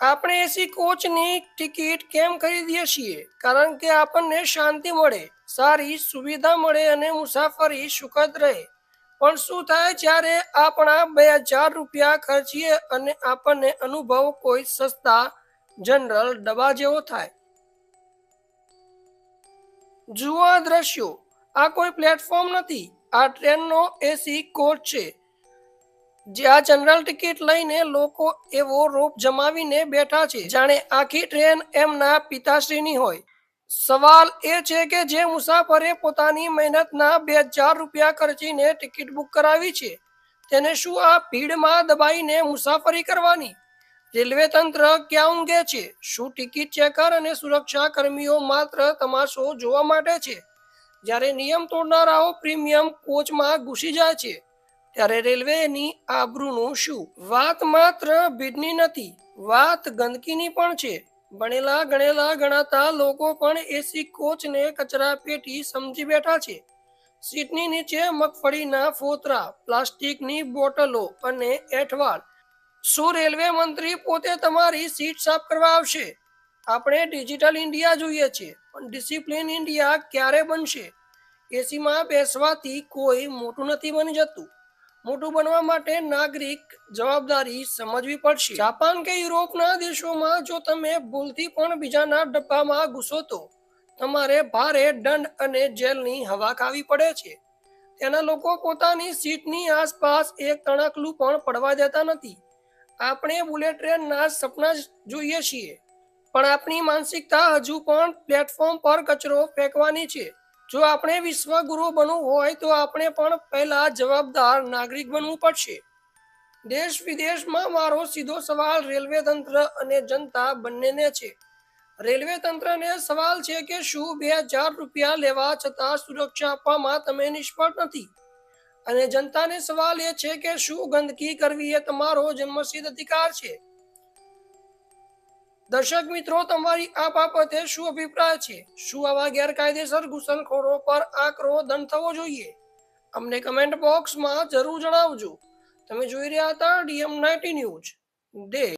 આપણે એસી કોચની ટિકિટ કેમ ખરીદીએ છીએ? કારણ કે આપણને શાંતિ મળે, સારી સુવિધા મળે અને મુસાફરી સુખદ રહે. પણ શું થાય જ્યારે આપણા 2000 રૂપિયા ખર્ચીએ અને આપણને અનુભવ કોઈ સસ્તા જનરલ ડબ્બા જેવો થાય? જુઓ આ દ્રશ્યો. આ કોઈ પ્લેટફોર્મ નથી, આ ટ્રેનનો એસી કોચ છે. જ્યાં જનરલ ટિકિટ લઈને લોકો એવો રોપ જમાવીને બેઠા છે જાણે આખી ટ્રેન એમના પિતાશ્રીની હોય. સવાલ એ છે કે જે મુસાફરે પોતાની મહેનતના 2000 રૂપિયા ખર્ચીને ટિકિટ બુક કરાવી છે તેને શું આ ભીડમાં દબાઈને મુસાફરી કરવાની? રેલવે તંત્ર ક્યાં ઊંઘે છે? શું ટિકિટ ચેકર અને સુરક્ષા કર્મીઓ માત્ર તમાશો જોવા માટે છે? જ્યારે નિયમ તોડનારાઓ પ્રીમિયમ કોચમાં ઘૂસી જાય છે ત્યારે રેલવેની આબરૂનું શું? વાત માત્ર ભીડની નથી, વાત ગંદકીની પણ છે. ભણેલા ગણેલા ગણાતા લોકો પણ એસી કોચને કચરા પેટી સમજી બેઠા છે. સીટની નીચે મગફળીના ફોતરા, પ્લાસ્ટિકની બોટલો અને એઠવાડ. શું રેલવે મંત્રી પોતે તમારી સીટ સાફ કરવા આવશે? આપણે ડિજિટલ ઇન્ડિયા જોઈએ છે, પણ ડિસિપ્લિન ઇન્ડિયા ક્યારે બનશે? એસીમાં બેસવાથી કોઈ મોટું નથી બની જતું. મોટું બનવા માટે નાગરિક જવાબદારી સમજવી પડશે. જાપાન કે યુરોપના દેશોમાં જો તમે ભૂલથી પણ બીજાના ડબ્બામાં ઘૂસો તો તમારે ભારે દંડ અને જેલની હવા ખાવી પડે છે. તેના લોકો પોતાની સીટની આસપાસ એક તણખલું પણ પડવા દેતા નથી. આપણે બુલેટ ટ્રેનના સપના જ જોઈએ છીએ, પણ આપણી માનસિકતા હજુ પણ પ્લેટફોર્મ પર કચરો ફેંકવાની છે. જો આપણે વિશ્વગુરુ બનવું હોય તો આપણે પણ પહેલા જવાબદાર નાગરિક બનવું પડશે. દેશ વિદેશમાં મારો સીધો સવાલ રેલવે તંત્ર અને જનતા બંનેને છે. રેલવે તંત્રને સવાલ છે કે શું 2000 રૂપિયા લેવા છતાં સુરક્ષા આપવામાં તમે નિષ્ફળ નથી? અને જનતાને સવાલ એ છે કે શું ગંદકી કરવી એ તમારો જન્મસિદ્ધ અધિકાર છે? દર્શક મિત્રો, તમારી આ બાબતે શું અભિપ્રાય છે? શું આવા ગેરકાયદેસર ઘૂસણખોરો પર આકરો દંડ થવો જોઈએ? અમને કમેન્ટ બોક્સમાં જરૂર જણાવજો. તમે જોઈ રહ્યા હતા DM90 ન્યૂઝ.